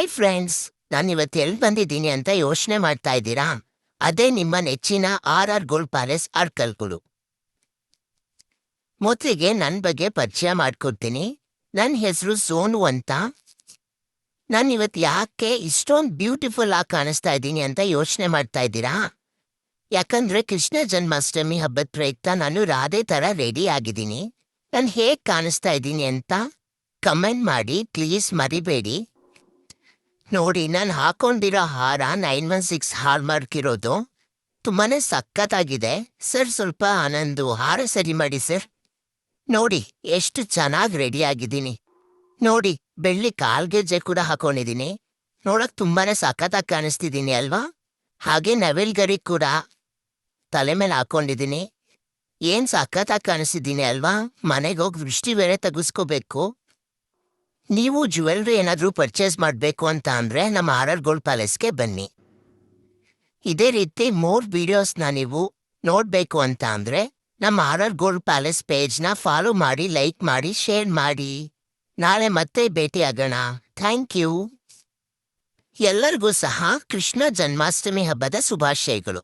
Hi friends, ನಾನಿವತ್ತು ಎಲ್ಲಿ ಬಂದಿದ್ದೀನಿ ಅಂತ ಯೋಚನೆ ಮಾಡ್ತಾ ಇದ್ದೀರಾ? ಅದೇ ನಿಮ್ಮ ನೆಚ್ಚಿನ ಗೋಲ್ಡ್ ಪ್ಯಾಲೇಸ್ ಅರ್ಕಲ್ಗಳು. ಮೊದಲಿಗೆ ನನ್ನ ಬಗ್ಗೆ ಪರಿಚಯ ಮಾಡ್ಕೊಡ್ತೀನಿ. ನನ್ನ ಹೆಸರು ಸೋನು ಅಂತ. ನಾನಿವತ್ತು ಯಾಕೆ ಇಷ್ಟೊಂದು ಬ್ಯೂಟಿಫುಲ್ ಆಗಿ ಕಾಣಿಸ್ತಾ ಇದ್ದೀನಿ ಅಂತ ಯೋಚನೆ ಮಾಡ್ತಾ ಇದ್ದೀರಾ? ಯಾಕಂದ್ರೆ ಕೃಷ್ಣ ಜನ್ಮಾಷ್ಟಮಿ ಹಬ್ಬದ ಪ್ರಯುಕ್ತ ನಾನು ರಾಧೆ ಥರ ರೆಡಿ ಆಗಿದ್ದೀನಿ. ನಾನು ಹೇಗೆ ಕಾಣಿಸ್ತಾ ಇದ್ದೀನಿ ಅಂತ ಕಮೆಂಟ್ ಮಾಡಿ ಪ್ಲೀಸ್, ಮರಿಬೇಡಿ. ನೋಡಿ, ನಾನು ಹಾಕೊಂಡಿರೋ ಹಾರ 916 ಹಾಲ್ಮಾರ್ಕ್ ಇರೋದು. ತುಂಬಾನೇ ಸಖತ್ತಾಗಿದೆ. ಸರ್, ಸ್ವಲ್ಪ ನಂದು ಹಾರ ಸರಿ ಮಾಡಿ ಸರ್. ನೋಡಿ ಎಷ್ಟು ಚೆನ್ನಾಗಿ ರೆಡಿ ಆಗಿದ್ದೀನಿ. ನೋಡಿ, ಬೆಳ್ಳಿ ಕಾಲ್ಗೆಜ್ಜೆ ಕೂಡ ಹಾಕೊಂಡಿದ್ದೀನಿ. ನೋಡಕ್ ತುಂಬಾನೇ ಸಖತ್ತಾಗಿ ಕಾಣಿಸ್ತಿದ್ದೀನಿ ಅಲ್ವಾ? ಹಾಗೆ ನವಿಲ್ಗರಿ ಕೂಡ ತಲೆ ಮೇಲೆ ಹಾಕೊಂಡಿದ್ದೀನಿ. ಏನ್ ಸಖತ್ತಾಗಿ ಕಾಣಿಸ್ತಿದ್ದೀನಿ ಅಲ್ವಾ? ಮನೆಗೆ ಹೋಗಿ ದೃಷ್ಟಿ ಬೇರೆ ತೆಗೆಸ್ಕೋಬೇಕು. ನೀವು ಜ್ಯುವೆಲ್ರಿ ಏನಾದರೂ ಪರ್ಚೇಸ್ ಮಾಡಬೇಕು ಅಂತ ಅಂದರೆ ನಮ್ಮ ಗೋಲ್ಡ್ ಪ್ಯಾಲೇಸ್ಗೆ ಬನ್ನಿ. ಇದೇ ರೀತಿ ಮೋರ್ ವೀಡಿಯೋಸ್ನ ನೀವು ನೋಡಬೇಕು ಅಂತ ಅಂದರೆ ನಮ್ಮ ಗೋಲ್ಡ್ ಪ್ಯಾಲೇಸ್ ಪೇಜ್ನ ಫಾಲೋ ಮಾಡಿ, ಲೈಕ್ ಮಾಡಿ, ಶೇರ್ ಮಾಡಿ. ನಾಳೆ ಮತ್ತೆ ಭೇಟಿಯಾಗೋಣ. Thank you. ಎಲ್ಲರಿಗೂ ಸಹ ಕೃಷ್ಣ ಜನ್ಮಾಷ್ಟಮಿ ಹಬ್ಬದ ಶುಭಾಶಯಗಳು.